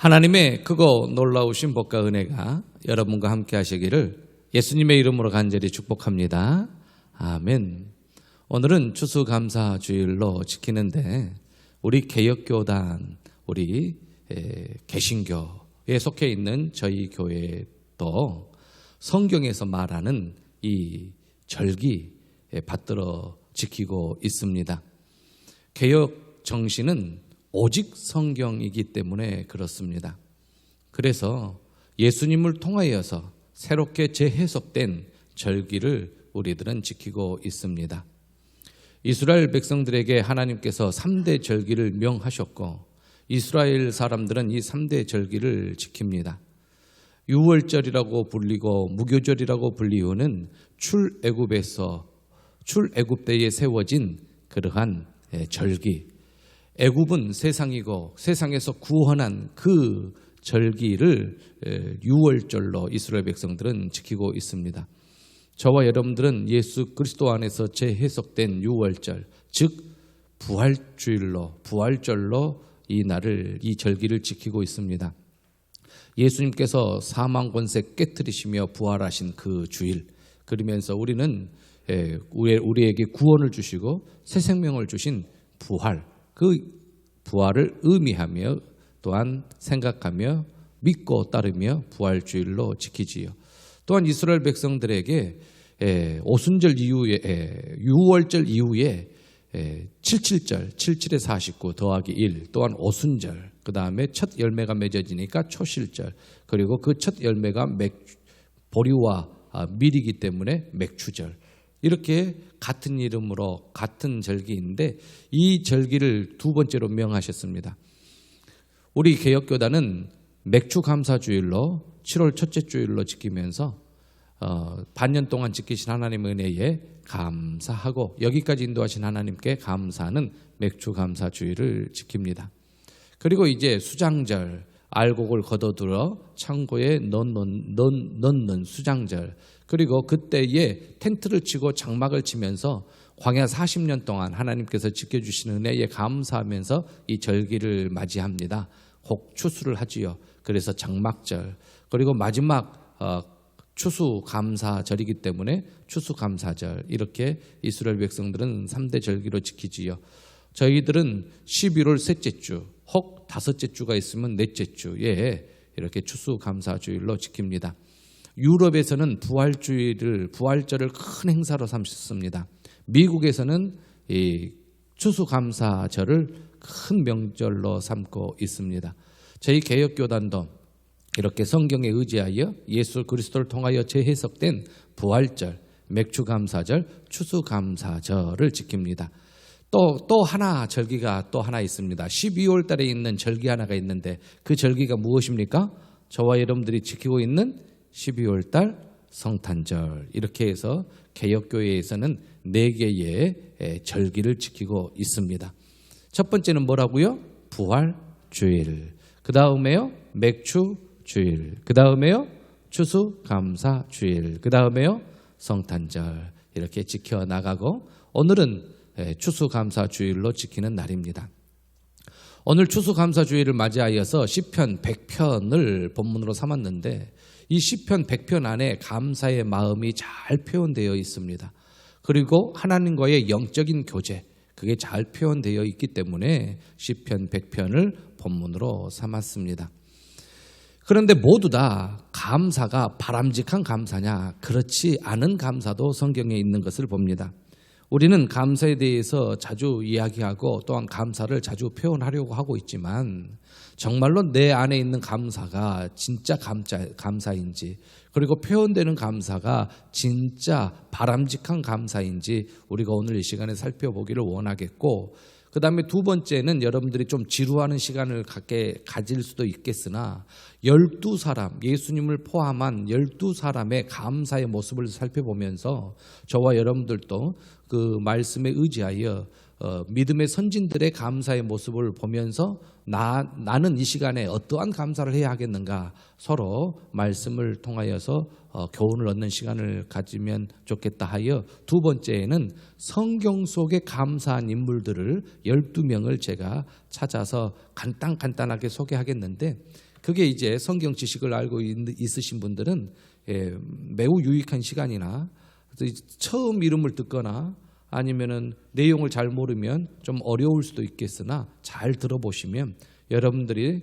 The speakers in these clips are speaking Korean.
하나님의 크고 놀라우신 복과 은혜가 여러분과 함께 하시기를 예수님의 이름으로 간절히 축복합니다. 아멘. 오늘은 추수감사주일로 지키는데 우리 개혁교단, 우리 개신교에 속해 있는 저희 교회도 성경에서 말하는 이 절기 받들어 지키고 있습니다. 개혁 정신은 오직 성경이기 때문에 그렇습니다. 그래서 예수님을 통하여서 새롭게 재해석된 절기를 우리들은 지키고 있습니다. 이스라엘 백성들에게 하나님께서 3대 절기를 명하셨고 이스라엘 사람들은 이 3대 절기를 지킵니다. 유월절이라고 불리고 무교절이라고 불리우는 출애굽 때에 세워진 그러한 절기. 애굽은 세상이고 세상에서 구원한 그 절기를 유월절로 이스라엘 백성들은 지키고 있습니다. 저와 여러분들은 예수 그리스도 안에서 재해석된 유월절, 즉 부활절로 이 절기를 지키고 있습니다. 예수님께서 사망 권세 깨뜨리시며 부활하신 그 주일, 그러면서 우리는 우리에게 구원을 주시고 새 생명을 주신 부활, 그 부활을 의미하며 또한 생각하며 믿고 따르며 부활주일로 지키지요. 또한 이스라엘 백성들에게 오순절 이후에 유월절 이후에 77절 77에 49 더하기 1 또한 오순절, 그 다음에 첫 열매가 맺어지니까 초실절, 그리고 그 첫 열매가 보리와 밀이기 때문에 맥추절, 이렇게 같은 이름으로 같은 절기인데 이 절기를 두 번째로 명하셨습니다. 우리 개혁교단은 맥추감사주일로 7월 첫째 주일로 지키면서 반년 동안 지키신 하나님의 은혜에 감사하고 여기까지 인도하신 하나님께 감사하는 맥추감사주일을 지킵니다. 그리고 이제 수장절, 알곡을 걷어들어 창고에 넣는 수장절, 그리고 그때에 텐트를 치고 장막을 치면서 광야 40년 동안 하나님께서 지켜주신 은혜에 감사하면서 이 절기를 맞이합니다. 혹 추수를 하지요. 그래서 장막절, 그리고 마지막 추수감사절이기 때문에 추수감사절, 이렇게 이스라엘 백성들은 3대 절기로 지키지요. 저희들은 11월 셋째 주, 혹 다섯째 주가 있으면 넷째 주에 이렇게 추수감사주일로 지킵니다. 유럽에서는 부활절을 큰 행사로 삼습니다. 미국에서는 이 추수감사절을 큰 명절로 삼고 있습니다. 저희 개혁교단도 이렇게 성경에 의지하여 예수 그리스도를 통하여 재해석된 부활절, 맥추감사절, 추수감사절을 지킵니다. 또 하나 절기가 또 하나 있습니다. 12월 달에 있는 절기 하나가 있는데 그 절기가 무엇입니까? 저와 여러분들이 지키고 있는 12월 달 성탄절, 이렇게 해서 개혁교회에서는 4개의 절기를 지키고 있습니다. 첫 번째는 뭐라고요? 부활주일, 그 다음에요 맥추주일, 그 다음에요 추수감사주일, 그 다음에요 성탄절, 이렇게 지켜나가고 오늘은 추수감사주일로 지키는 날입니다. 오늘 추수감사주일을 맞이하여서 시편 100편을 본문으로 삼았는데 이 시편 100편 안에 감사의 마음이 잘 표현되어 있습니다. 그리고 하나님과의 영적인 교제, 그게 잘 표현되어 있기 때문에 시편 100편을 본문으로 삼았습니다. 그런데 모두 다 감사가 바람직한 감사냐? 그렇지 않은 감사도 성경에 있는 것을 봅니다. 우리는 감사에 대해서 자주 이야기하고 또한 감사를 자주 표현하려고 하고 있지만 정말로 내 안에 있는 감사가 진짜 감사인지, 그리고 표현되는 감사가 진짜 바람직한 감사인지 우리가 오늘 이 시간에 살펴보기를 원하겠고, 그 다음에 두 번째는 여러분들이 좀 지루하는 시간을 가질 수도 있겠으나 12사람, 예수님을 포함한 12사람의 감사의 모습을 살펴보면서 저와 여러분들도 그 말씀에 의지하여 믿음의 선진들의 감사의 모습을 보면서 나는 이 시간에 어떠한 감사를 해야 하겠는가, 서로 말씀을 통하여서 교훈을 얻는 시간을 가지면 좋겠다 하여 두 번째에는 성경 속의 감사한 인물들을 12명을 제가 찾아서 간단하게 소개하겠는데, 그게 이제 성경 지식을 알고 있으신 분들은 매우 유익한 시간이나 처음 이름을 듣거나 아니면은 내용을 잘 모르면 좀 어려울 수도 있겠으나 잘 들어보시면 여러분들이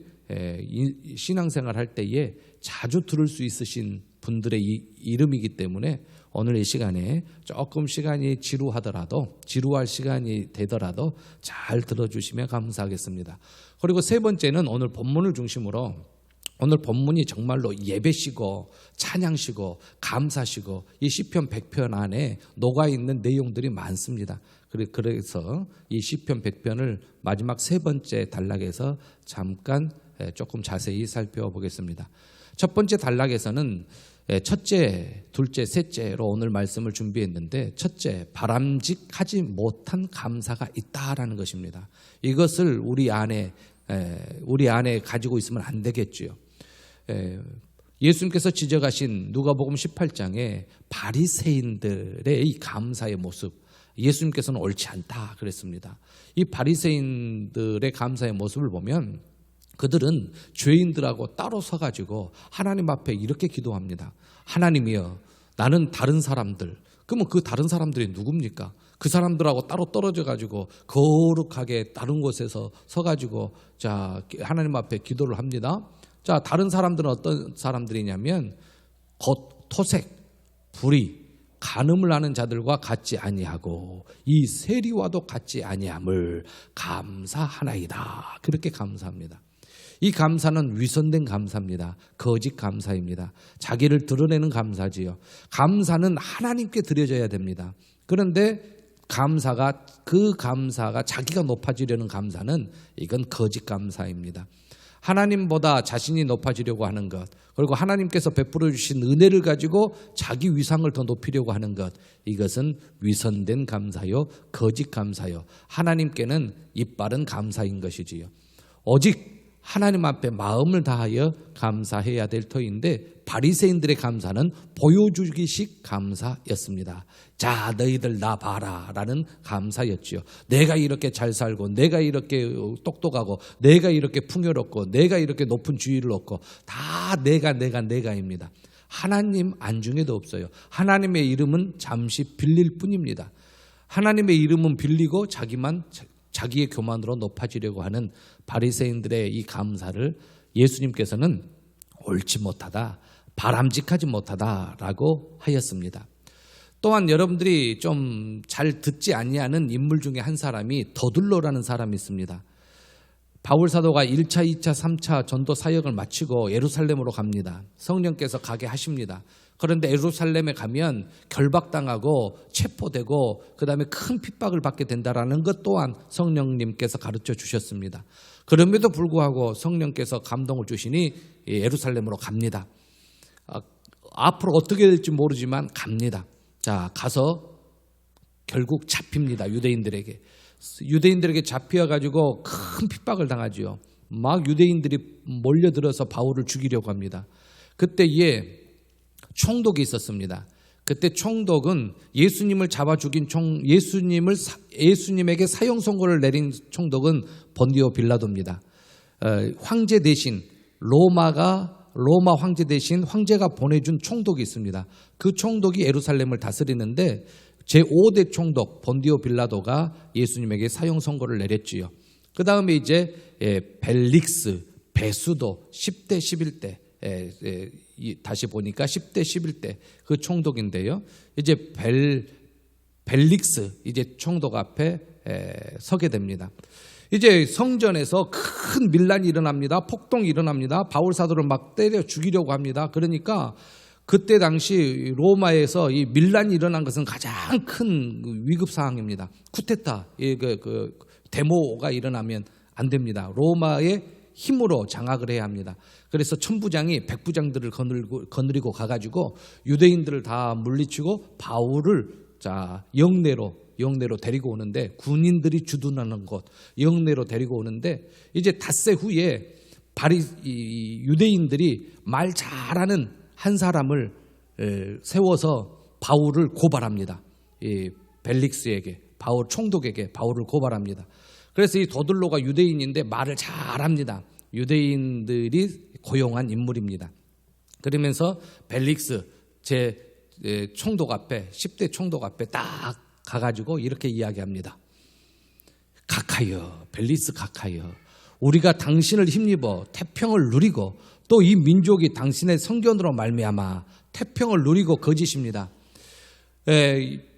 신앙생활 할 때에 자주 들을 수 있으신 분들의 이름이기 때문에 오늘 이 시간에 조금 시간이 지루할 시간이 되더라도 잘 들어주시면 감사하겠습니다. 그리고 세 번째는 오늘 본문을 중심으로 오늘 본문이 정말로 예배시고 찬양시고 감사시고 이 시편 100편 안에 녹아있는 내용들이 많습니다. 그래서 이 시편 100편을 마지막 세 번째 단락에서 잠깐 조금 자세히 살펴보겠습니다. 첫 번째 단락에서는 첫째, 둘째, 셋째로 오늘 말씀을 준비했는데 첫째, 바람직하지 못한 감사가 있다라는 것입니다. 이것을 우리 안에 가지고 있으면 안 되겠지요. 예수님께서 지적하신 누가복음 18장에 바리새인들의 이 감사의 모습, 예수님께서는 옳지 않다 그랬습니다. 이 바리새인들의 감사의 모습을 보면 그들은 죄인들하고 따로 서가지고 하나님 앞에 이렇게 기도합니다. 하나님이여, 나는 다른 사람들, 그러면 그 다른 사람들이 누굽니까? 그 사람들하고 따로 떨어져가지고 거룩하게 다른 곳에서 서가지고 자 하나님 앞에 기도를 합니다. 자, 다른 사람들은 어떤 사람들이냐면 곧 토색, 불의, 간음을 하는 자들과 같지 아니하고 이 세리와도 같지 아니함을 감사하나이다. 그렇게 감사합니다. 이 감사는 위선된 감사입니다. 거짓 감사입니다. 자기를 드러내는 감사지요. 감사는 하나님께 드려져야 됩니다. 그런데 그 감사가 자기가 높아지려는 감사는 이건 거짓 감사입니다. 하나님보다 자신이 높아지려고 하는 것, 그리고 하나님께서 베풀어 주신 은혜를 가지고 자기 위상을 더 높이려고 하는 것, 이것은 위선된 감사요, 거짓 감사요. 하나님께는 이빨은 감사인 것이지요. 오직 하나님 앞에 마음을 다하여 감사해야 될 터인데 바리새인들의 감사는 보여주기식 감사였습니다. 자, 너희들 나 봐라 라는 감사였지요. 내가 이렇게 잘 살고 내가 이렇게 똑똑하고 내가 이렇게 풍요롭고 내가 이렇게 높은 지위를 얻고 다 내가입니다. 하나님 안중에도 없어요. 하나님의 이름은 잠시 빌릴 뿐입니다. 하나님의 이름은 빌리고 자기의 교만으로 높아지려고 하는 바리새인들의 이 감사를 예수님께서는 옳지 못하다, 바람직하지 못하다라고 하였습니다. 또한 여러분들이 좀 잘 듣지 아니하는 인물 중에 한 사람이 더둘로라는 사람이 있습니다. 바울 사도가 1차, 2차, 3차 전도 사역을 마치고 예루살렘으로 갑니다. 성령께서 가게 하십니다. 그런데 예루살렘에 가면 결박당하고 체포되고 그다음에 큰 핍박을 받게 된다라는 것 또한 성령님께서 가르쳐 주셨습니다. 그럼에도 불구하고 성령께서 감동을 주시니 예루살렘으로 갑니다. 앞으로 어떻게 될지 모르지만 갑니다. 자, 가서 결국 잡힙니다. 유대인들에게 잡혀가지고 큰 핍박을 당하지요. 막 유대인들이 몰려들어서 바울을 죽이려고 합니다. 그때에 총독이 있었습니다. 그때 총독은 예수님을 잡아 죽인 예수님에게 사형 선고를 내린 총독은 본디오 빌라도입니다. 황제 대신 로마 황제 대신 황제가 보내준 총독이 있습니다. 그 총독이 예루살렘을 다스리는데 제5대 총독 본디오 빌라도가 예수님에게 사형 선고를 내렸지요. 그 다음에 이제 벨릭스, 베수도 10대, 11대 다시 보니까 10대, 11대 그 총독인데요. 이제 벨릭스 이제 총독 앞에 서게 됩니다. 이제 성전에서 큰 밀란이 일어납니다. 폭동이 일어납니다. 바울 사도를 막 때려 죽이려고 합니다. 그러니까 그때 당시 로마에서 이 밀란이 일어난 것은 가장 큰 위급 상황입니다. 쿠데타, 데모가 일어나면 안 됩니다. 로마의 힘으로 장악을 해야 합니다. 그래서 천부장이 백부장들을 거느리고 가가지고 유대인들을 다 물리치고 바울을 영내로 데리고 오는데, 군인들이 주둔하는 곳 영내로 데리고 오는데, 이제 닷새 후에 유대인들이 말 잘하는 한 사람을 세워서 바울을 고발합니다. 이 벨릭스에게, 바울 총독에게 바울을 고발합니다. 그래서 이 더둘로가 유대인인데 말을 잘합니다. 유대인들이 고용한 인물입니다. 그러면서 벨릭스 제 총독 앞에 10대 총독 앞에 딱 가가지고 이렇게 이야기합니다. 각하여, 벨릭스 각하여, 우리가 당신을 힘입어 태평을 누리고 또 이 민족이 당신의 성견으로 말미암아 태평을 누리고 거짓입니다.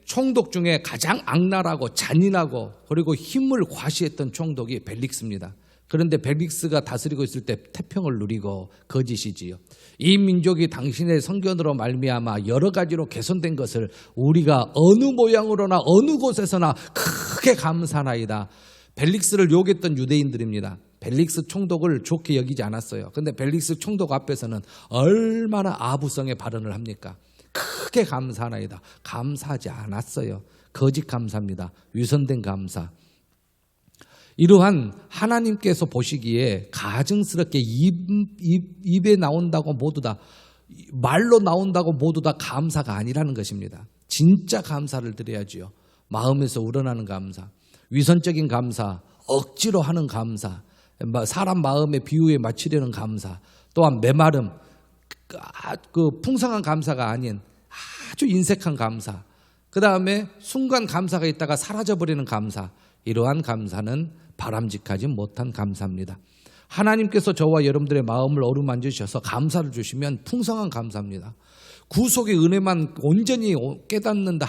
총독 중에 가장 악랄하고 잔인하고 그리고 힘을 과시했던 총독이 벨릭스입니다. 그런데 벨릭스가 다스리고 있을 때 태평을 누리고 거짓이지요. 이 민족이 당신의 성견으로 말미암아 여러 가지로 개선된 것을 우리가 어느 모양으로나 어느 곳에서나 크게 감사나이다. 벨릭스를 욕했던 유대인들입니다. 벨릭스 총독을 좋게 여기지 않았어요. 그런데 벨릭스 총독 앞에서는 얼마나 아부성의 발언을 합니까? 크게 감사나이다. 감사하지 않았어요. 거짓 감사입니다. 위선된 감사. 이러한 하나님께서 보시기에 가증스럽게 입에 나온다고 모두 다, 말로 나온다고 모두 다 감사가 아니라는 것입니다. 진짜 감사를 드려야지요. 마음에서 우러나는 감사, 위선적인 감사, 억지로 하는 감사, 사람 마음의 비유에 맞추려는 감사, 또한 메마름, 그 풍성한 감사가 아닌 아주 인색한 감사, 그 다음에 순간 감사가 있다가 사라져버리는 감사, 이러한 감사는 바람직하지 못한 감사입니다. 하나님께서 저와 여러분들의 마음을 어루만져 주셔서 감사를 주시면 풍성한 감사입니다. 구속의 은혜만 온전히 깨닫는다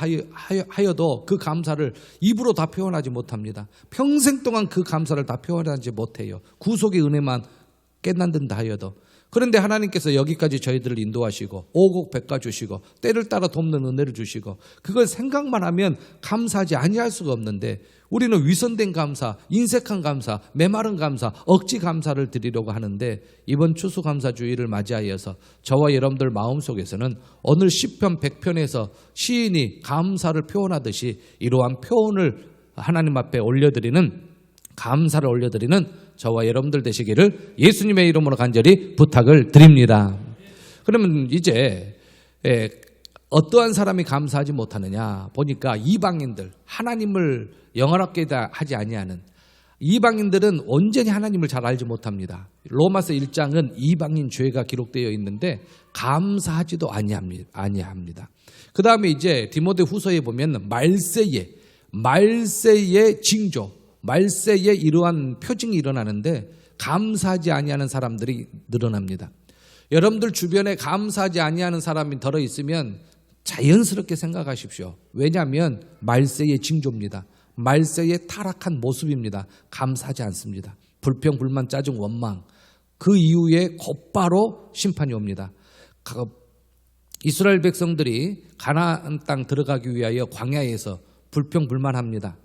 하여도 그 감사를 입으로 다 표현하지 못합니다. 평생 동안 그 감사를 다 표현하지 못해요. 구속의 은혜만 깨닫는다 하여도. 그런데 하나님께서 여기까지 저희들을 인도하시고 오곡백과 주시고 때를 따라 돕는 은혜를 주시고 그걸 생각만 하면 감사하지 아니할 수가 없는데 우리는 위선된 감사, 인색한 감사, 메마른 감사, 억지 감사를 드리려고 하는데 이번 추수감사주의를 맞이하여서 저와 여러분들 마음속에서는 오늘 시편 100편에서 시인이 감사를 표현하듯이 이러한 표현을 하나님 앞에 올려드리는, 감사를 올려드리는 저와 여러분들 되시기를 예수님의 이름으로 간절히 부탁을 드립니다. 그러면 이제 어떠한 사람이 감사하지 못하느냐 보니까 이방인들, 하나님을 영원하게 하지 아니하는 이방인들은 온전히 하나님을 잘 알지 못합니다. 로마서 1장은 이방인 죄가 기록되어 있는데 감사하지도 아니합니다. 그 다음에 이제 디모데 후서에 보면 말세의 징조, 말세에 이러한 표징이 일어나는데 감사하지 아니하는 사람들이 늘어납니다. 여러분들 주변에 감사하지 아니하는 사람이 들어 있으면 자연스럽게 생각하십시오. 왜냐하면 말세의 징조입니다. 말세의 타락한 모습입니다. 감사하지 않습니다. 불평, 불만, 짜증, 원망, 그 이후에 곧바로 심판이 옵니다. 이스라엘 백성들이 가나안 땅 들어가기 위하여 광야에서 불평, 불만합니다.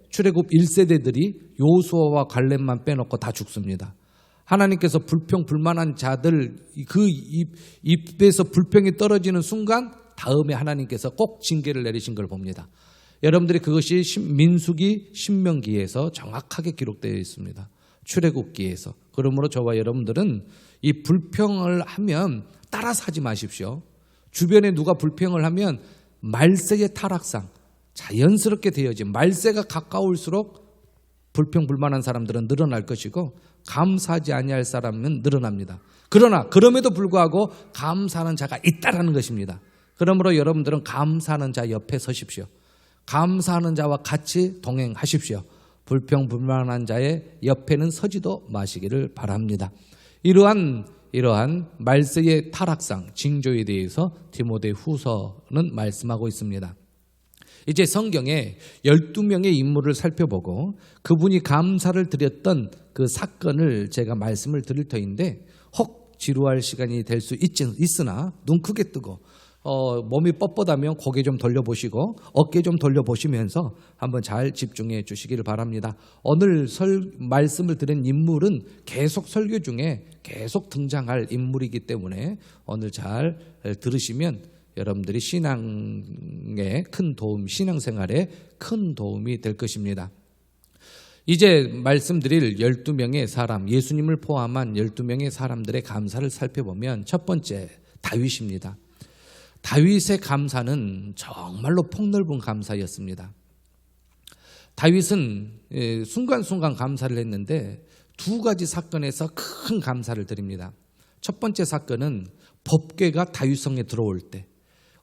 출애굽 1세대들이 여호수아와 갈렙만 빼놓고 다 죽습니다. 하나님께서 불평, 불만한 자들 그 입에서 불평이 떨어지는 순간 다음에 하나님께서 꼭 징계를 내리신 걸 봅니다. 여러분들이 그것이 민수기, 신명기에서 정확하게 기록되어 있습니다. 출애굽기에서. 그러므로 저와 여러분들은 이 불평을 하면 따라서 하지 마십시오. 주변에 누가 불평을 하면 말세의 타락상 자연스럽게 되어진, 말세가 가까울수록 불평 불만한 사람들은 늘어날 것이고 감사하지 아니할 사람은 늘어납니다. 그러나 그럼에도 불구하고 감사하는 자가 있다라는 것입니다. 그러므로 여러분들은 감사하는 자 옆에 서십시오. 감사하는 자와 같이 동행하십시오. 불평 불만한 자의 옆에는 서지도 마시기를 바랍니다. 이러한 말세의 타락상, 징조에 대해서 디모데 후서는 말씀하고 있습니다. 이제 성경에 12명의 인물을 살펴보고 그분이 감사를 드렸던 그 사건을 제가 말씀을 드릴 터인데 혹 지루할 시간이 될 수 있으나 눈 크게 뜨고 몸이 뻣뻣하면 고개 좀 돌려보시고 어깨 좀 돌려보시면서 한번 잘 집중해 주시기를 바랍니다. 오늘 말씀을 드린 인물은 계속 설교 중에 계속 등장할 인물이기 때문에 오늘 잘 들으시면 여러분들이 신앙에 큰 도움, 신앙생활에 큰 도움이 될 것입니다. 이제 말씀드릴 12명의 사람, 예수님을 포함한 12명의 사람들의 감사를 살펴보면 첫 번째 다윗입니다. 다윗의 감사는 정말로 폭넓은 감사였습니다. 다윗은 순간순간 감사를 했는데 두 가지 사건에서 큰 감사를 드립니다. 첫 번째 사건은 법궤가 다윗성에 들어올 때,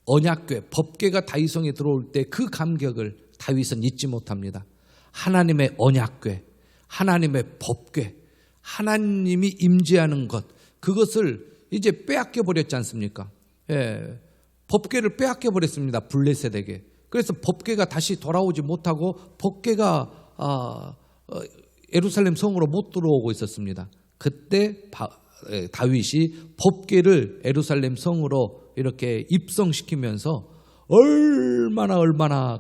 언약궤, 법궤가 다윗성에 들어올 때 그 감격을 다윗은 잊지 못합니다. 하나님의 언약궤, 하나님의 법궤, 하나님이 임재하는 것, 그것을 이제 빼앗겨 버렸지 않습니까? 예, 법궤를 빼앗겨 버렸습니다. 블레셋에게. 그래서 법궤가 다시 돌아오지 못하고 법궤가 예루살렘 성으로 못 들어오고 있었습니다. 그때 다윗이 법궤를 예루살렘 성으로 이렇게 입성시키면서 얼마나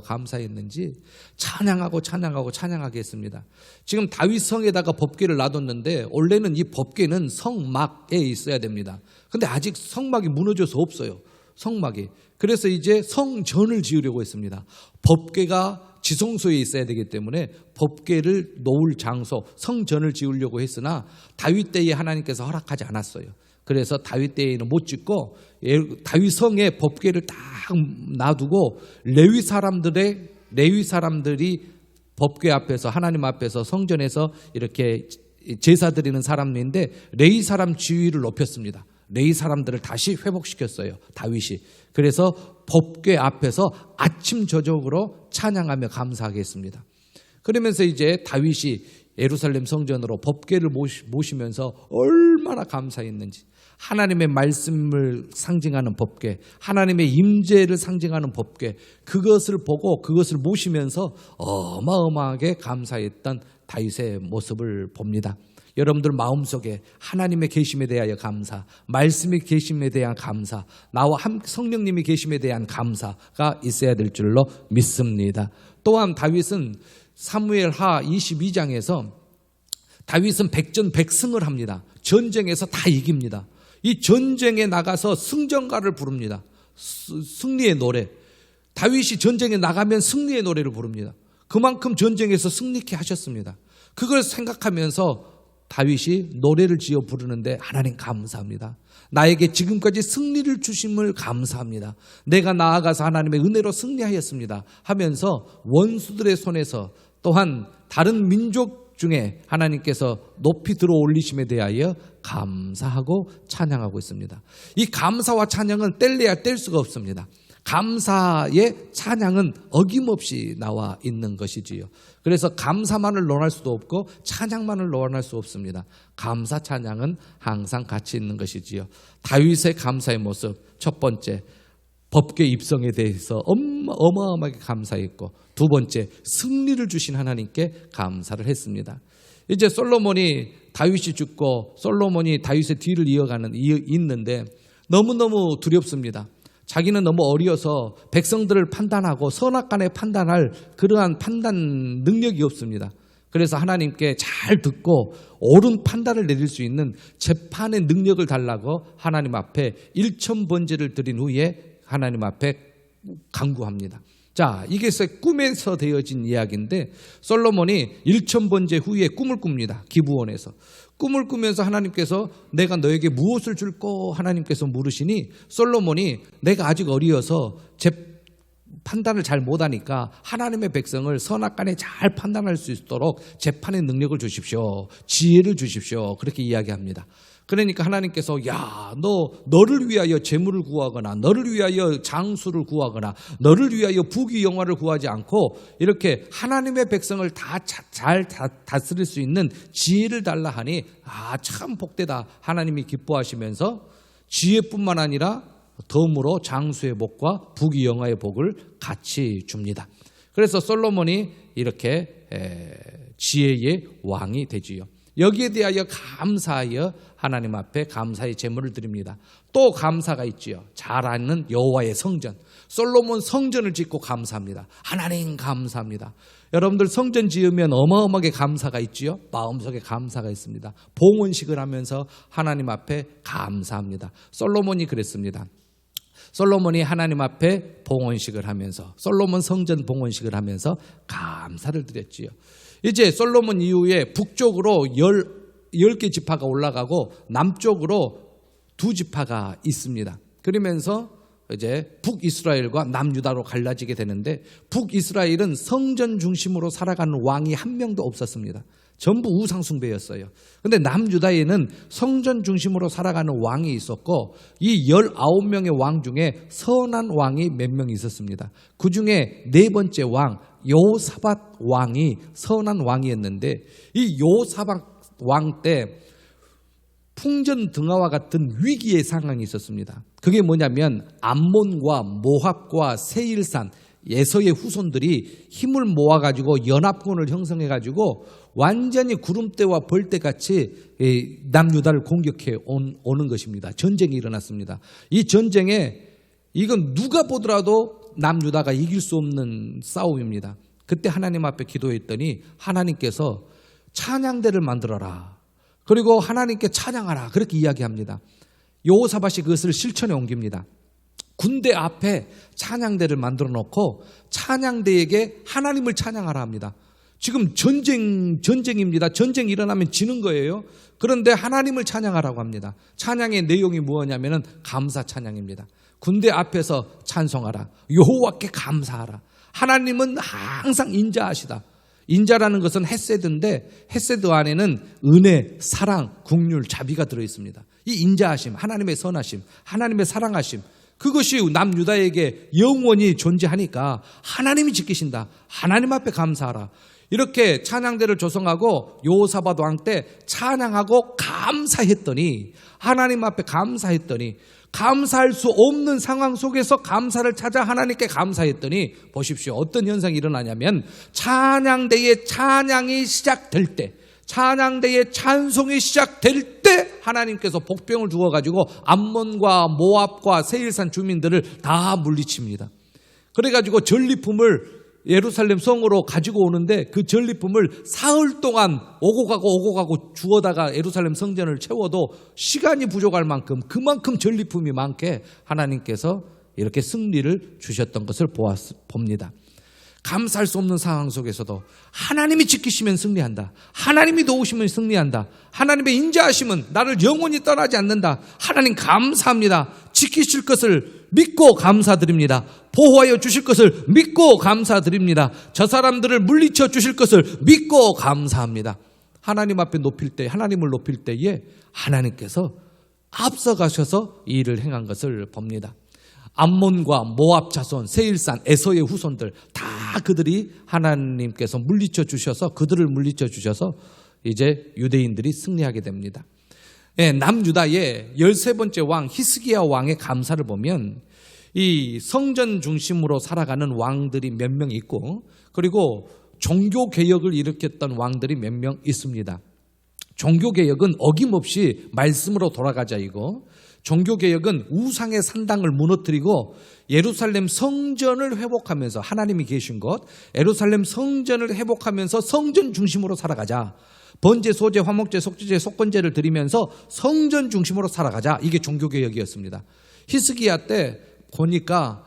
감사했는지 찬양하게 했습니다. 지금 다윗 성에다가 법궤를 놔뒀는데 원래는 이 법궤는 성막에 있어야 됩니다. 근데 아직 성막이 무너져서 없어요. 성막이. 그래서 이제 성전을 지으려고 했습니다. 법궤가 지성소에 있어야 되기 때문에 법궤를 놓을 장소, 성전을 지으려고 했으나 다윗 때에 하나님께서 허락하지 않았어요. 그래서 다윗 때에는 못 짓고 다윗 성에 법궤를 딱 놔두고 레위 사람들이 법궤 앞에서, 하나님 앞에서, 성전에서 이렇게 제사 드리는 사람인데 레위 사람 지위를 높였습니다. 레위 사람들을 다시 회복시켰어요, 다윗이. 그래서 법궤 앞에서 아침 저녁으로 찬양하며 감사하게 했습니다. 그러면서 이제 다윗이 예루살렘 성전으로 법궤를 모시면서 얼마나 감사했는지, 하나님의 말씀을 상징하는 법궤, 하나님의 임재를 상징하는 법궤, 그것을 보고 그것을 모시면서 어마어마하게 감사했던 다윗의 모습을 봅니다. 여러분들 마음속에 하나님의 계심에 대하여 감사, 말씀의 계심에 대한 감사, 나와 성령님의 계심에 대한 감사가 있어야 될 줄로 믿습니다. 또한 다윗은 사무엘하 22장에서 다윗은 백전백승을 합니다. 전쟁에서 다 이깁니다. 이 전쟁에 나가서 승전가를 부릅니다. 승리의 노래. 다윗이 전쟁에 나가면 승리의 노래를 부릅니다. 그만큼 전쟁에서 승리케 하셨습니다. 그걸 생각하면서 다윗이 노래를 지어 부르는데 하나님 감사합니다. 나에게 지금까지 승리를 주심을 감사합니다. 내가 나아가서 하나님의 은혜로 승리하였습니다 하면서 원수들의 손에서, 또한 다른 민족 중에 하나님께서 높이 들어 올리심에 대하여 감사하고 찬양하고 있습니다. 이 감사와 찬양은 뗄래야 뗄 수가 없습니다. 감사의 찬양은 어김없이 나와 있는 것이지요. 그래서 감사만을 논할 수도 없고 찬양만을 논할 수 없습니다. 감사 찬양은 항상 같이 있는 것이지요. 다윗의 감사의 모습, 첫 번째 법궤 입성에 대해서 어마어마하게 감사했고, 두 번째 승리를 주신 하나님께 감사를 했습니다. 이제 솔로몬이, 다윗이 죽고 솔로몬이 다윗의 뒤를 잇는데 너무너무 두렵습니다. 자기는 너무 어려서 백성들을 판단하고 선악간에 판단할 그러한 판단 능력이 없습니다. 그래서 하나님께 잘 듣고 옳은 판단을 내릴 수 있는 재판의 능력을 달라고 하나님 앞에 1000번제를 드린 후에 하나님 앞에 간구합니다. 자, 이게 꿈에서 되어진 이야기인데 솔로몬이 1000번제 후에 꿈을 꿉니다. 기브온에서. 꿈을 꾸면서 하나님께서 내가 너에게 무엇을 줄까 하나님께서 물으시니, 솔로몬이 내가 아직 어리어서 판단을 잘 못하니까 하나님의 백성을 선악간에 잘 판단할 수 있도록 재판의 능력을 주십시오, 지혜를 주십시오, 그렇게 이야기합니다. 그러니까 하나님께서 너를 위하여 재물을 구하거나 너를 위하여 장수를 구하거나 너를 위하여 부귀 영화를 구하지 않고 이렇게 하나님의 백성을 다 잘 다스릴 수 있는 지혜를 달라 하니 참 복되다. 하나님이 기뻐하시면서 지혜뿐만 아니라 덤으로 장수의 복과 부귀 영화의 복을 같이 줍니다. 그래서 솔로몬이 이렇게 지혜의 왕이 되지요. 여기에 대하여 감사하여 하나님 앞에 감사의 제물을 드립니다. 또 감사가 있지요. 잘 아는 여호와의 성전, 솔로몬 성전을 짓고 감사합니다. 하나님 감사합니다. 여러분들 성전 지으면 어마어마하게 감사가 있지요. 마음속에 감사가 있습니다. 봉헌식을 하면서 하나님 앞에 감사합니다. 솔로몬이 그랬습니다. 솔로몬이 하나님 앞에 봉헌식을 하면서, 솔로몬 성전 봉헌식을 하면서 감사를 드렸지요. 이제 솔로몬 이후에 북쪽으로 10개 지파가 올라가고 남쪽으로 2지파가 있습니다. 그러면서 이제 북이스라엘과 남유다로 갈라지게 되는데, 북이스라엘은 성전 중심으로 살아가는 왕이 한 명도 없었습니다. 전부 우상 숭배였어요. 그런데 남유다에는 성전 중심으로 살아가는 왕이 있었고 이 19명의 왕 중에 선한 왕이 몇 명 있었습니다. 그 중에 네 번째 왕 여호사밧 왕이 선한 왕이었는데 이 여호사밧 왕 때 풍전등화와 같은 위기의 상황이 있었습니다. 그게 뭐냐면 암몬과 모압과 세일산 에서의 후손들이 힘을 모아가지고 연합군을 형성해가지고 완전히 구름대와 벌떼같이 남유다를 공격해 오는 것입니다. 전쟁이 일어났습니다. 이 전쟁에 이건 누가 보더라도 남유다가 이길 수 없는 싸움입니다. 그때 하나님 앞에 기도했더니 하나님께서 찬양대를 만들어라. 그리고 하나님께 찬양하라. 그렇게 이야기합니다. 여호사밧이 그것을 실천에 옮깁니다. 군대 앞에 찬양대를 만들어 놓고 찬양대에게 하나님을 찬양하라 합니다. 지금 전쟁입니다. 전쟁이 일어나면 지는 거예요. 그런데 하나님을 찬양하라고 합니다. 찬양의 내용이 무엇이냐면 감사 찬양입니다. 군대 앞에서 찬송하라. 여호와께 감사하라. 하나님은 항상 인자하시다. 인자라는 것은 헤세드인데 헤세드 안에는 은혜, 사랑, 긍휼, 자비가 들어있습니다. 이 인자하심, 하나님의 선하심, 하나님의 사랑하심, 그것이 남유다에게 영원히 존재하니까 하나님이 지키신다. 하나님 앞에 감사하라. 이렇게 찬양대를 조성하고 여호사밧 왕 때 찬양하고 감사했더니 하나님 앞에 감사했더니 감사할 수 없는 상황 속에서 감사를 찾아 하나님께 감사했더니 보십시오. 어떤 현상이 일어나냐면 찬양대의 찬양이 시작될 때 찬양대의 찬송이 시작될 때 하나님께서 복병을 주어가지고 암몬과 모압과 세일산 주민들을 다 물리칩니다. 그래가지고 전리품을 예루살렘 성으로 가지고 오는데 그 전리품을 사흘 동안 오고 가고 주워다가 예루살렘 성전을 채워도 시간이 부족할 만큼 그만큼 전리품이 많게 하나님께서 이렇게 승리를 주셨던 것을 봅니다. 감사할 수 없는 상황 속에서도 하나님이 지키시면 승리한다. 하나님이 도우시면 승리한다. 하나님의 인자하심은 나를 영원히 떠나지 않는다. 하나님 감사합니다. 지키실 것을 믿고 감사드립니다. 보호하여 주실 것을 믿고 감사드립니다. 저 사람들을 물리쳐 주실 것을 믿고 감사합니다. 하나님 앞에 높일 때, 하나님을 높일 때에 하나님께서 앞서가셔서 이 일을 행한 것을 봅니다. 암몬과 모압 자손, 세일산, 에서의 후손들 다 그들이 하나님께서 물리쳐 주셔서 그들을 물리쳐 주셔서 이제 유대인들이 승리하게 됩니다. 남유다의 13번째 왕 히스기야 왕의 감사를 보면 이 성전 중심으로 살아가는 왕들이 몇 명 있고 그리고 종교개혁을 일으켰던 왕들이 몇 명 있습니다. 종교개혁은 어김없이 말씀으로 돌아가자 이거. 종교개혁은 우상의 산당을 무너뜨리고 예루살렘 성전을 회복하면서 하나님이 계신 곳 예루살렘 성전을 회복하면서 성전 중심으로 살아가자. 번제, 소제, 화목제, 속죄제, 속건제를 드리면서 성전 중심으로 살아가자. 이게 종교개혁이었습니다. 히스기야 때 보니까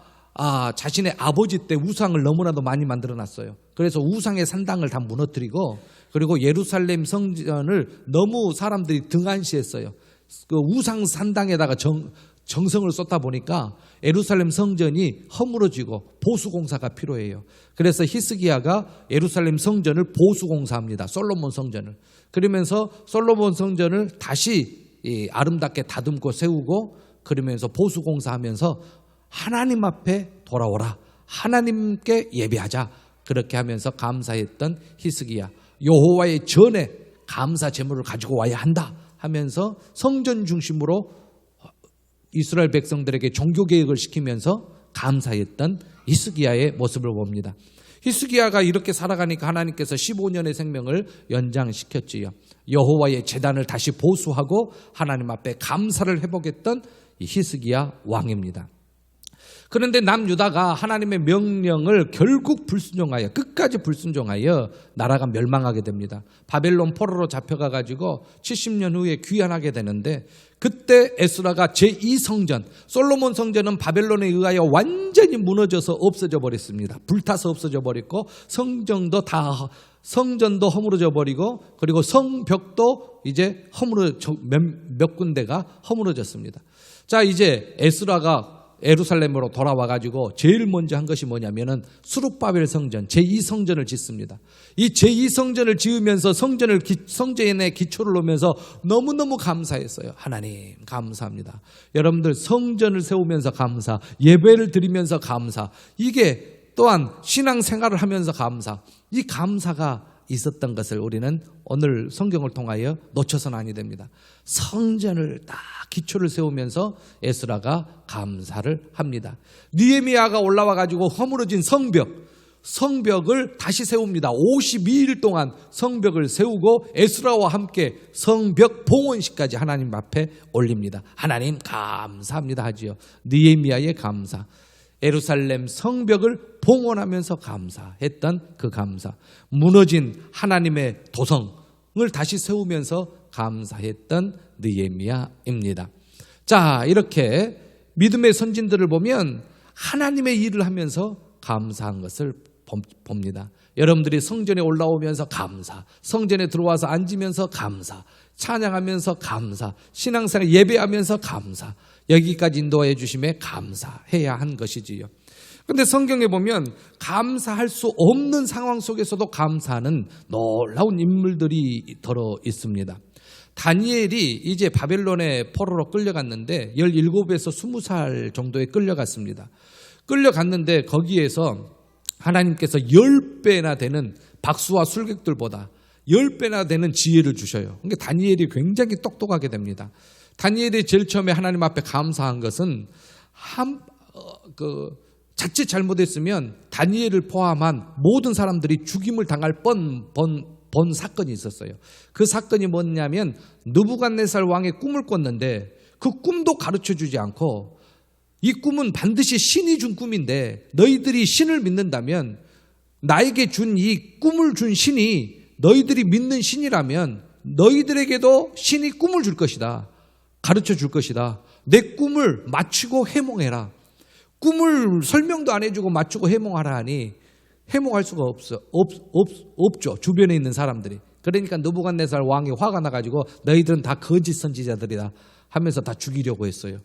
자신의 아버지 때 우상을 너무나도 많이 만들어놨어요. 그래서 우상의 산당을 다 무너뜨리고 그리고 예루살렘 성전을 너무 사람들이 등한시했어요. 그 우상 산당에다가 정성을 쏟다 보니까 예루살렘 성전이 허물어지고 보수공사가 필요해요. 그래서 히스기야가 예루살렘 성전을 보수공사합니다. 솔로몬 성전을. 그러면서 솔로몬 성전을 다시 아름답게 다듬고 세우고 그러면서 보수공사하면서 하나님 앞에 돌아오라. 하나님께 예배하자. 그렇게 하면서 감사했던 히스기야. 여호와의 전에 감사 제물을 가지고 와야 한다 하면서 성전 중심으로 이스라엘 백성들에게 종교개혁을 시키면서 감사했던 히스기야의 모습을 봅니다. 히스기야가 이렇게 살아가니까 하나님께서 15년의 생명을 연장시켰지요. 여호와의 제단을 다시 보수하고 하나님 앞에 감사를 회복했던 이 히스기야 왕입니다. 그런데 남유다가 하나님의 명령을 결국 불순종하여 끝까지 불순종하여 나라가 멸망하게 됩니다. 바벨론 포로로 잡혀가가지고 70년 후에 귀환하게 되는데 그때 에스라가 제2성전 솔로몬 성전은 바벨론에 의하여 완전히 무너져서 없어져 버렸습니다. 불타서 없어져 버렸고 성전도 허물어져 버리고 그리고 성벽도 이제 몇 군데가 허물어졌습니다. 자 이제 에스라가 예루살렘으로 돌아와가지고 제일 먼저 한 것이 뭐냐면은 수룹바벨 성전, 제2성전을 짓습니다. 이 제2성전을 지으면서 성전의 기초를 놓으면서 너무너무 감사했어요. 하나님 감사합니다. 여러분들 성전을 세우면서 감사, 예배를 드리면서 감사, 이게 또한 신앙생활을 하면서 감사, 이 감사가 있었던 것을 우리는 오늘 성경을 통하여 놓쳐서는 아니 됩니다. 성전을 딱 기초를 세우면서 에스라가 감사를 합니다. 느헤미야가 올라와 가지고 허물어진 성벽을 다시 세웁니다. 52일 동안 성벽을 세우고 에스라와 함께 성벽 봉헌식까지 하나님 앞에 올립니다. 하나님 감사합니다 하지요. 느헤미야의 감사, 예루살렘 성벽을 봉헌하면서 감사했던 그 감사, 무너진 하나님의 도성을 다시 세우면서 감사했던 느헤미야입니다. 자, 이렇게 믿음의 선진들을 보면 하나님의 일을 하면서 감사한 것을 봅니다. 여러분들이 성전에 올라오면서 감사, 성전에 들어와서 앉으면서 감사, 찬양하면서 감사, 신앙생활 예배하면서 감사, 여기까지 인도해 주심에 감사해야 한 것이지요. 그런데 성경에 보면 감사할 수 없는 상황 속에서도 감사하는 놀라운 인물들이 들어 있습니다. 다니엘이 이제 바벨론의 포로로 끌려갔는데 17에서 20살 정도에 끌려갔습니다. 끌려갔는데 거기에서 하나님께서 10배나 되는 박수와 술객들보다 10배나 되는 지혜를 주셔요. 그러니까 다니엘이 굉장히 똑똑하게 됩니다. 다니엘이 제일 처음에 하나님 앞에 감사한 것은 자칫 잘못했으면 다니엘을 포함한 모든 사람들이 죽임을 당할 본 사건이 있었어요. 그 사건이 뭐냐면 느부갓네살 왕의 꿈을 꿨는데 그 꿈도 가르쳐 주지 않고, 이 꿈은 반드시 신이 준 꿈인데 너희들이 신을 믿는다면, 나에게 준 이 꿈을 준 신이 너희들이 믿는 신이라면 너희들에게도 신이 꿈을 줄 것이다, 가르쳐 줄 것이다. 내 꿈을 맞추고 해몽해라. 꿈을 설명도 안 해주고 맞추고 해몽하라 하니 해몽할 수가 없죠. 주변에 있는 사람들이. 그러니까 느부갓네살 왕이 화가 나가지고 너희들은 다 거짓 선지자들이다 하면서 다 죽이려고 했어요.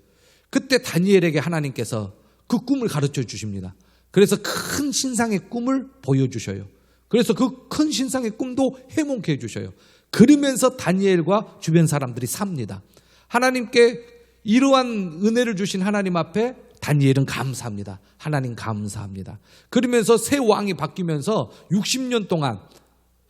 그때 다니엘에게 하나님께서 그 꿈을 가르쳐 주십니다. 그래서 큰 신상의 꿈을 보여주셔요. 그래서 그 큰 신상의 꿈도 해몽해 주셔요. 그러면서 다니엘과 주변 사람들이 삽니다. 하나님께 이러한 은혜를 주신 하나님 앞에 다니엘은 감사합니다. 하나님 감사합니다. 그러면서 새 왕이 바뀌면서 60년 동안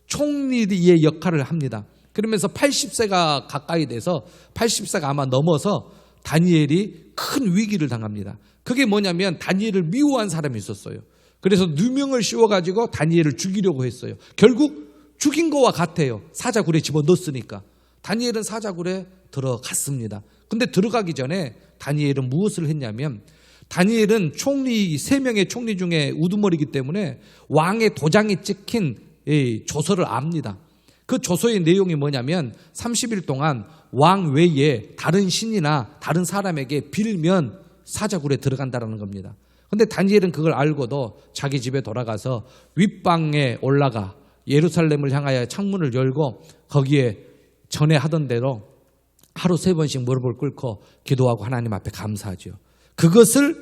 총리의 역할을 합니다. 그러면서 80세가 가까이 돼서 80세가 아마 넘어서 다니엘이 큰 위기를 당합니다. 그게 뭐냐면 다니엘을 미워한 사람이 있었어요. 그래서 누명을 씌워가지고 다니엘을 죽이려고 했어요. 결국 죽인 거와 같아요. 사자굴에 집어넣었으니까. 다니엘은 사자굴에 들어갔습니다. 근데 들어가기 전에 다니엘은 무엇을 했냐면, 다니엘은 3명의 총리 중에 우두머리이기 때문에 왕의 도장이 찍힌 조서를 압니다. 그 조서의 내용이 뭐냐면 30일 동안 왕 외에 다른 신이나 다른 사람에게 빌면 사자굴에 들어간다는 겁니다. 그런데 다니엘은 그걸 알고도 자기 집에 돌아가서 윗방에 올라가 예루살렘을 향하여 창문을 열고 거기에 전에 하던 대로 하루 3번씩 무릎을 꿇고 기도하고 하나님 앞에 감사하죠. 그것을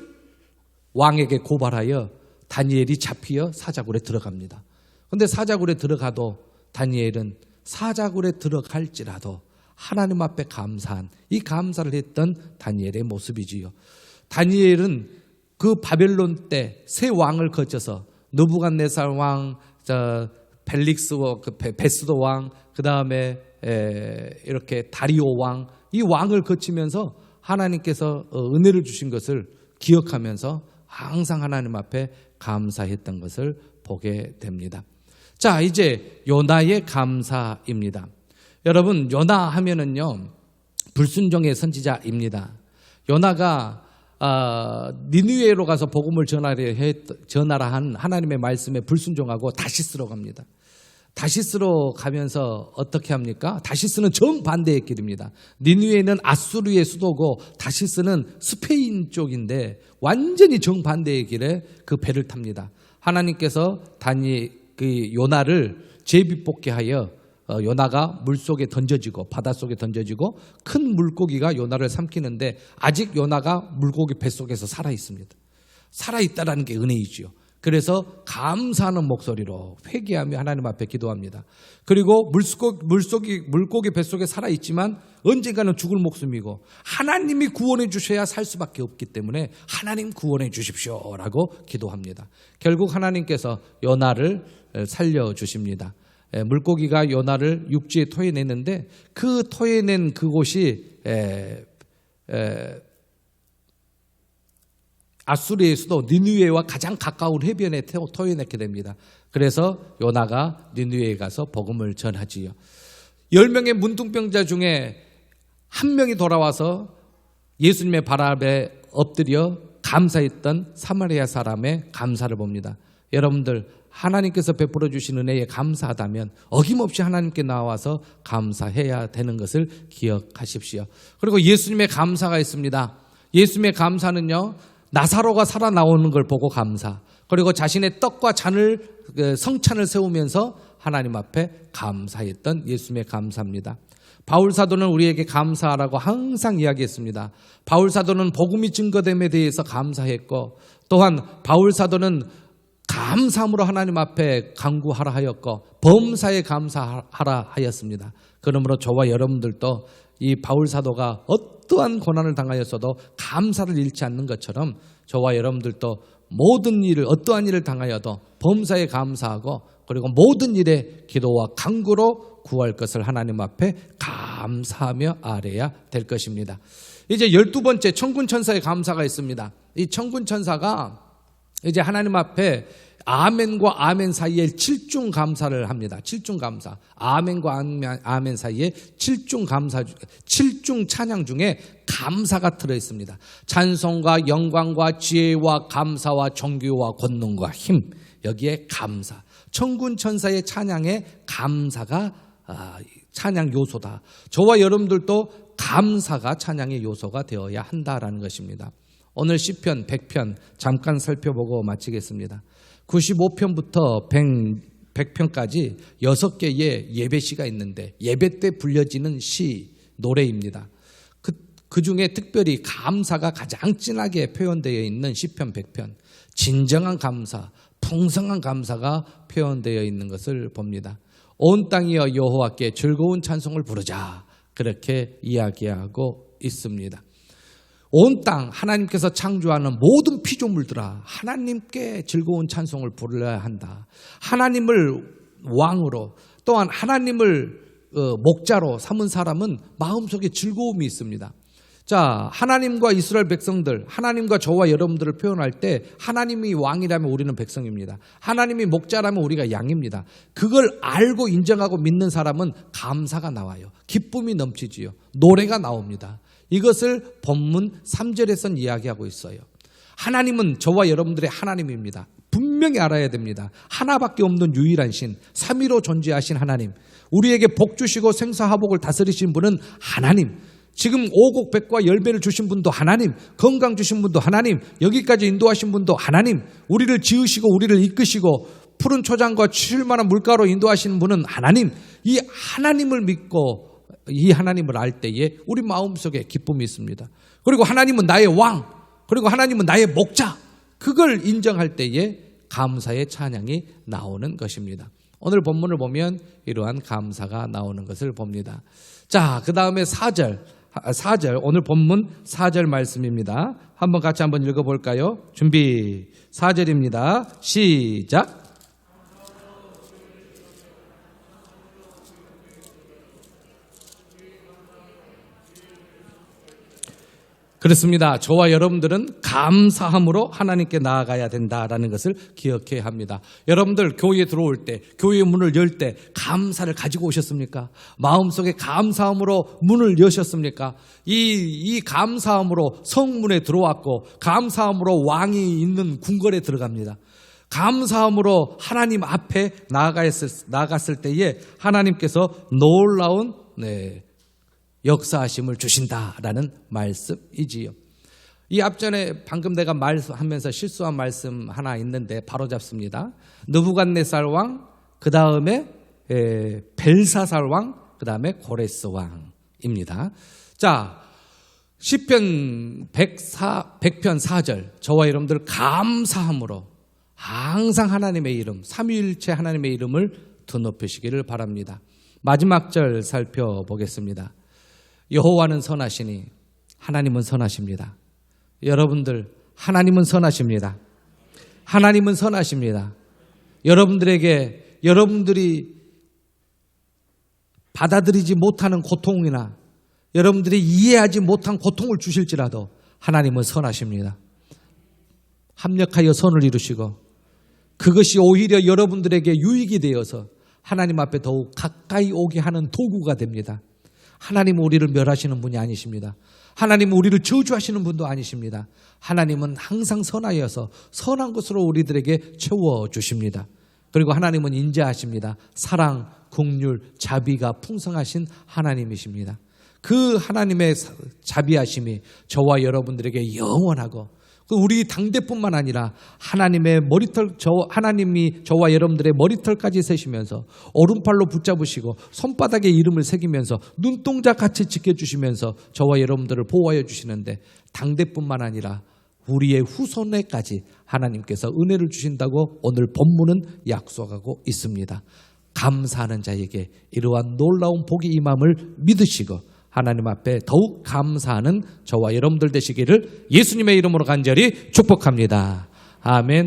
왕에게 고발하여 다니엘이 잡히어 사자굴에 들어갑니다. 그런데 사자굴에 들어가도 다니엘은 사자굴에 들어갈지라도 하나님 앞에 감사한, 이 감사를 했던 다니엘의 모습이지요. 다니엘은 그 바벨론 때 새 왕을 거쳐서 느부갓네살 왕, 벨릭스 베스도 왕, 그 다음에 이렇게 다리오 왕, 이 왕을 거치면서 하나님께서 은혜를 주신 것을 기억하면서 항상 하나님 앞에 감사했던 것을 보게 됩니다. 자, 이제 요나의 감사입니다. 여러분, 요나 하면은요, 불순종의 선지자입니다. 요나가 니느웨로 가서 복음을 전하라 한 하나님의 말씀에 불순종하고 다시스로 갑니다. 다시스로 가면서 어떻게 합니까? 다시스는 정반대의 길입니다. 니느웨는 아수르의 수도고 다시스는 스페인 쪽인데 완전히 정반대의 길에 그 배를 탑니다. 하나님께서 요나를 제비뽑게 하여 요나가 물속에 던져지고 바닷속에 던져지고 큰 물고기가 요나를 삼키는데 아직 요나가 물고기 뱃속에서 살아있습니다. 살아있다라는 게 은혜이지요. 그래서 감사하는 목소리로 회개하며 하나님 앞에 기도합니다. 그리고 물고기 뱃속에 살아있지만 언젠가는 죽을 목숨이고 하나님이 구원해 주셔야 살 수밖에 없기 때문에 하나님 구원해 주십시오라고 기도합니다. 결국 하나님께서 요나를 살려주십니다. 물고기가 요나를 육지에 토해내는데 그 토해낸 그곳이 아수르의 수도 니느웨와 가장 가까운 해변에 토해내게 됩니다. 그래서 요나가 니느웨에 가서 복음을 전하지요. 10명의 문둥병자 중에 한 명이 돌아와서 예수님의 발 앞에 엎드려 감사했던 사마리아 사람의 감사를 봅니다. 여러분들 하나님께서 베풀어 주신 은혜에 감사하다면 어김없이 하나님께 나와서 감사해야 되는 것을 기억하십시오. 그리고 예수님의 감사가 있습니다. 예수님의 감사는요, 나사로가 살아나오는 걸 보고 감사, 그리고 자신의 떡과 잔을 성찬을 세우면서 하나님 앞에 감사했던 예수님의 감사입니다. 바울 사도는 우리에게 감사하라고 항상 이야기했습니다. 바울 사도는 복음이 증거됨에 대해서 감사했고, 또한 바울 사도는 감사함으로 하나님 앞에 간구하라 하였고 범사에 감사하라 하였습니다. 그러므로 저와 여러분들도 이 바울 사도가 어떠한 고난을 당하였어도 감사를 잃지 않는 것처럼 저와 여러분들도 모든 일을, 어떠한 일을 당하여도 범사에 감사하고 그리고 모든 일에 기도와 간구로 구할 것을 하나님 앞에 감사하며 아뢰야 될 것입니다. 이제 12번째 천군천사의 감사가 있습니다. 이 천군천사가 이제 하나님 앞에 아멘과 아멘 사이에 7중 감사를 합니다. 7중 감사. 아멘과 아멘 사이에 7중 감사, 7중 찬양 중에 감사가 들어 있습니다. 찬송과 영광과 지혜와 감사와 정규와 권능과 힘. 여기에 감사. 천군 천사의 찬양에 감사가 찬양 요소다. 저와 여러분들도 감사가 찬양의 요소가 되어야 한다라는 것입니다. 오늘 시편 100편 잠깐 살펴보고 마치겠습니다. 95편부터 100편까지 6개의 예배시가 있는데 예배 때 불려지는 시, 노래입니다. 그 중에 특별히 감사가 가장 진하게 표현되어 있는 시편 100편, 진정한 감사, 풍성한 감사가 표현되어 있는 것을 봅니다. 온 땅이여 여호와께 즐거운 찬송을 부르자, 그렇게 이야기하고 있습니다. 온 땅, 하나님께서 창조하는 모든 피조물들아, 하나님께 즐거운 찬송을 부르려야 한다. 하나님을 왕으로, 또한 하나님을 목자로 삼은 사람은 마음속에 즐거움이 있습니다. 자, 하나님과 이스라엘 백성들, 하나님과 저와 여러분들을 표현할 때 하나님이 왕이라면 우리는 백성입니다. 하나님이 목자라면 우리가 양입니다. 그걸 알고 인정하고 믿는 사람은 감사가 나와요. 기쁨이 넘치지요. 노래가 나옵니다. 이것을 본문 3절에선 이야기하고 있어요. 하나님은 저와 여러분들의 하나님입니다. 분명히 알아야 됩니다. 하나밖에 없는 유일한 신, 삼위로 존재하신 하나님, 우리에게 복 주시고 생사화복을 다스리신 분은 하나님, 지금 오곡백과 열매를 주신 분도 하나님, 건강 주신 분도 하나님, 여기까지 인도하신 분도 하나님, 우리를 지으시고 우리를 이끄시고 푸른 초장과 칠만한 물가로 인도하시는 분은 하나님. 이 하나님을 믿고 이 하나님을 알 때에 우리 마음속에 기쁨이 있습니다. 그리고 하나님은 나의 왕, 그리고 하나님은 나의 목자, 그걸 인정할 때에 감사의 찬양이 나오는 것입니다. 오늘 본문을 보면 이러한 감사가 나오는 것을 봅니다. 자, 그 다음에 4절, 오늘 본문 4절 말씀입니다. 한번 같이 한번 읽어볼까요? 준비, 4절입니다. 시작. 그렇습니다. 저와 여러분들은 감사함으로 하나님께 나아가야 된다라는 것을 기억해야 합니다. 여러분들 교회에 들어올 때, 교회 문을 열 때 감사를 가지고 오셨습니까? 마음속에 감사함으로 문을 여셨습니까? 이 감사함으로 성문에 들어왔고 감사함으로 왕이 있는 궁궐에 들어갑니다. 감사함으로 하나님 앞에 나아갔을 때에 하나님께서 놀라운 역사하심을 주신다라는 말씀이지요. 이 앞전에 방금 내가 말하면서 실수한 말씀 하나 있는데 바로 잡습니다. 느부갓네살 왕, 그 다음에 벨사살 왕, 그 다음에 고레스 왕입니다. 자, 시편 100편 4절, 저와 여러분들 감사함으로 항상 하나님의 이름, 삼위일체 하나님의 이름을 드높이시기를 바랍니다. 마지막 절 살펴보겠습니다. 여호와는 선하시니 하나님은 선하십니다. 여러분들, 하나님은 선하십니다. 하나님은 선하십니다. 여러분들에게 여러분들이 받아들이지 못하는 고통이나 여러분들이 이해하지 못한 고통을 주실지라도 하나님은 선하십니다. 합력하여 선을 이루시고 그것이 오히려 여러분들에게 유익이 되어서 하나님 앞에 더욱 가까이 오게 하는 도구가 됩니다. 하나님은 우리를 멸하시는 분이 아니십니다. 하나님은 우리를 저주하시는 분도 아니십니다. 하나님은 항상 선하여서 선한 것으로 우리들에게 채워주십니다. 그리고 하나님은 인자하십니다. 사랑, 긍휼, 자비가 풍성하신 하나님이십니다. 그 하나님의 자비하심이 저와 여러분들에게 영원하고 우리 당대뿐만 아니라 하나님이 저와 여러분들의 머리털까지 세시면서 오른팔로 붙잡으시고 손바닥에 이름을 새기면서 눈동자같이 지켜주시면서 저와 여러분들을 보호하여 주시는데 당대뿐만 아니라 우리의 후손에까지 하나님께서 은혜를 주신다고 오늘 본문은 약속하고 있습니다. 감사하는 자에게 이러한 놀라운 복이 임함을 믿으시고 하나님 앞에 더욱 감사하는 저와 여러분들 되시기를 예수님의 이름으로 간절히 축복합니다. 아멘.